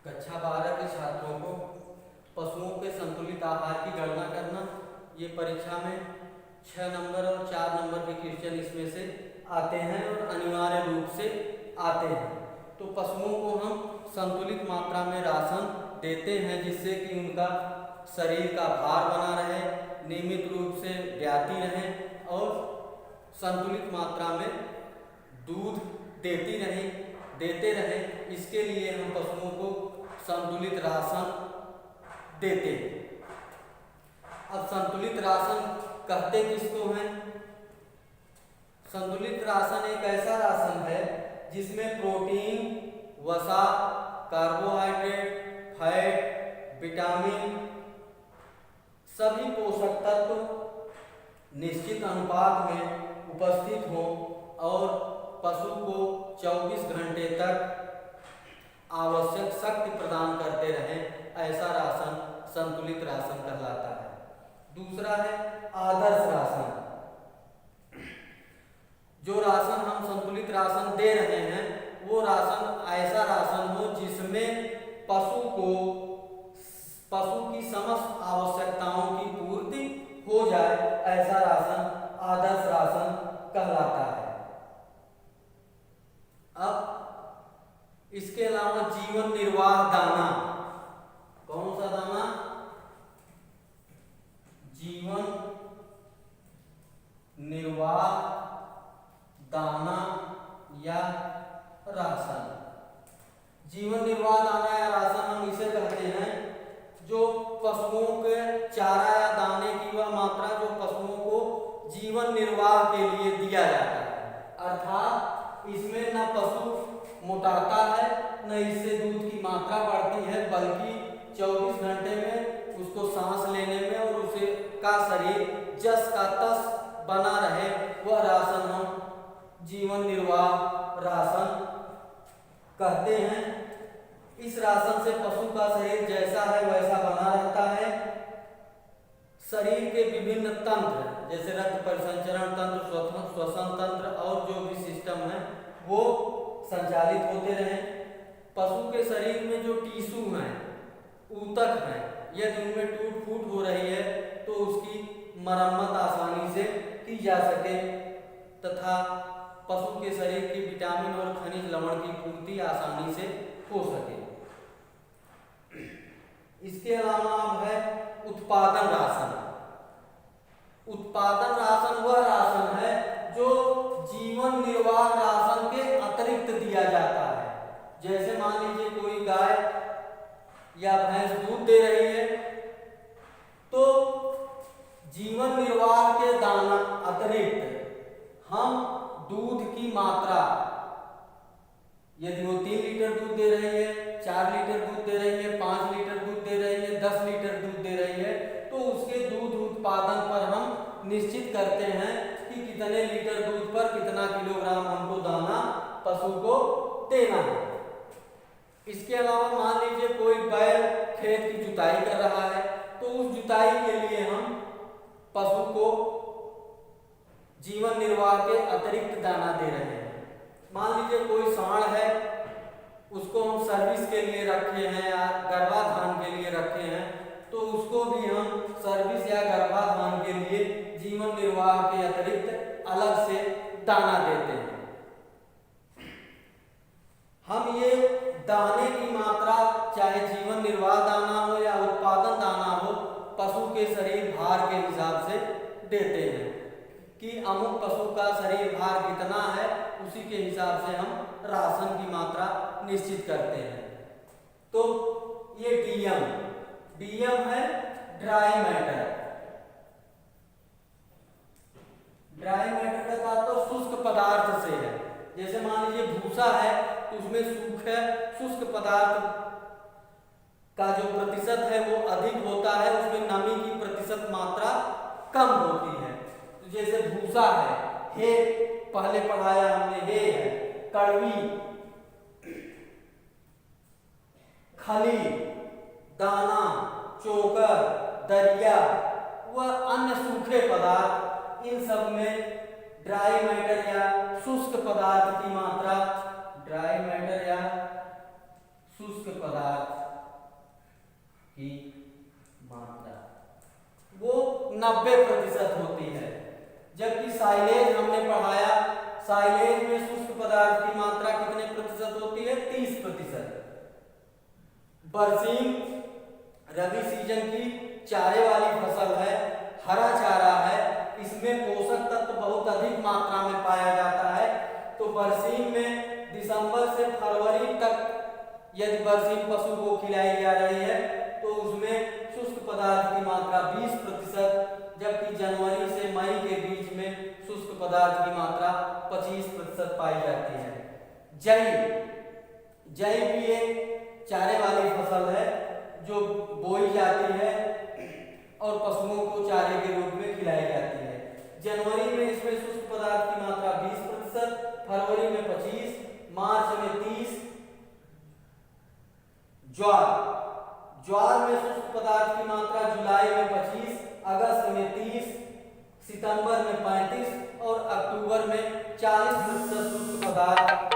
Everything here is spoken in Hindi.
कक्षा 12 के छात्रों को पशुओं के संतुलित आहार की गणना करना। ये परीक्षा में 6 नंबर और 4 नंबर के क्वेश्चन इसमें से आते हैं और अनिवार्य रूप से आते हैं। तो पशुओं को हम संतुलित मात्रा में राशन देते हैं जिससे कि उनका शरीर का भार बना रहे, नियमित रूप से व्याति रहे और संतुलित मात्रा में दूध देते रहे। इसके लिए हम पशुओं को संतुलित राशन देते हैं। अब संतुलित राशन कहते किसको हैं? संतुलित राशन एक ऐसा राशन है जिसमें प्रोटीन, वसा, कार्बोहाइड्रेट, फैट, विटामिन सभी पोषक तत्व निश्चित अनुपात में उपस्थित हों और पशु को 24 घंटे तक आवश्यक शक्ति प्रदान करते रहें, ऐसा राशन संतुलित राशन कहलाता है। दूसरा है आदर्श राशन। जो राशन हम संतुलित राशन दे रहे हैं वो राशन ऐसा राशन हो जिसमें पशु की समस्त आवश्यकताओं की पूर्ति हो जाए, ऐसा राशन आदर्श राशन कहलाता है। अब इसके अलावा जीवन निर्वाह दाना। कौन सा दाना? जीवन निर्वाह दाना या राशन। जीवन निर्वाह दाना या राशन हम इसे कहते हैं जो पशुओं के चारा या दाने की वह मात्रा जो पशुओं को जीवन निर्वाह के लिए दिया जाता है। अर्थात इसमें न पशु मोटाता है न इससे दूध की मात्रा बढ़ती है, बल्कि 24 घंटे में उसको सांस लेने में और उसे का शरीर जस का तस बना रहे, वह राशन हम जीवन निर्वाह राशन कहते हैं। इस राशन से पशु का शरीर जैसा है वैसा बना रहता है। शरीर के विभिन्न तंत्र जैसे रक्त परिसंचरण तंत्र, श्वसन तंत्र और जो भी सिस्टम है वो संचालित होते रहे। पशु के शरीर में जो टिश्यू हैं, ऊतक हैं, यदि उनमें टूट फूट हो रही है तो उसकी मरम्मत आसानी से की जा सके तथा पशु के शरीर की विटामिन और खनिज लवण की पूर्ति आसानी से हो सके। इसके अलावा अब है उत्पादन राशन। उत्पादन राशन वह राशन है जो जीवन निर्वाह राशन के अतिरिक्त दिया जाता है। जैसे मान लीजिए कोई गाय या भैंस दूध दे रही है तो जीवन निर्वाह के दाना अतिरिक्त हम दूध की मात्रा, यदि वो 3 लीटर दूध दे रही है, 4 लीटर दूध दे रही है, 5 लीटर दूध दे रही है, 10 लीटर दूध दे रही है, तो उसके दूध उत्पादन पर हम निश्चित करते हैं कि कितने लीटर दूध पर कितना किलोग्राम हमको दाना पशु को देना है। इसके अलावा मान लीजिए कोई बैल खेत की जुताई कर रहा है तो उस जुताई के लिए हम पशु को जीवन निर्वाह के अतिरिक्त दाना दे रहे हैं। मान लीजिए कोई सांड है, उसको हम सर्विस के लिए रखे हैं या गर्भाधान के लिए रखे हैं, तो उसको भी हम सर्विस या गर्भाधान के लिए जीवन निर्वाह के अतिरिक्त अलग से दाना देते हैं। हम ये दाने की मात्रा चाहे जीवन निर्वाह दाना हो या उत्पादन दाना हो, पशु के शरीर भार के हिसाब से देते हैं कि अमुक पशु का शरीर भार कितना है, उसी के हिसाब से हम राशन की मात्रा निश्चित करते हैं। तो ये डीएम है ड्राई मैटर। ड्राई मैटर का तो शुष्क पदार्थ से है। जैसे मान लीजिए भूसा है तो उसमें शुष्क पदार्थ का जो प्रतिशत है वो अधिक होता है, उसमें नमी की प्रतिशत मात्रा कम होती है। तो जैसे भूसा है, हे पहले पढ़ाया हमने, हे है, कड़वी, खली, दाना, चोकर, दरिया व अन्य सूखे पदार्थ, इन सब में ड्राई मैटर या शुष्क पदार्थ की मात्रा, ड्राई मैटर या शुष्क पदार्थ की मात्रा वो 90% होती है, जबकि साइलेज हमने पढ़ाया, साइलेज में शुष्क पदार्थ की मात्रा कितने प्रतिशत होती है? 30%। बरसीम रबी सीजन की चारे वाली फसल है, हरा चारा है, इसमें पोषक तत्व बहुत अधिक मात्रा में पाया जाता है। तो बरसीम में दिसंबर से फरवरी तक यदि बरसीम पशु को खिलाई जा रही है तो उसमें शुष्क पदार्थ की मात्रा 20%, जबकि जनवरी से मई के बीच में शुष्क पदार्थ की मात्रा 25% पाई जाती है। जई भी एक चारे वाली फसल है जो बोई जाती है और पशुओं को चारे के रूप में खिलाई जाती है। जनवरी में इसमें शुष्क पदार्थ की मात्रा 20%, फरवरी में 25%, मार्च में 30%। ज्वार में शुष्क पदार्थ की मात्रा जुलाई में 25%, अगस्त में 30%, सितंबर में 35% और अक्टूबर में 40% शुष्क पदार्थ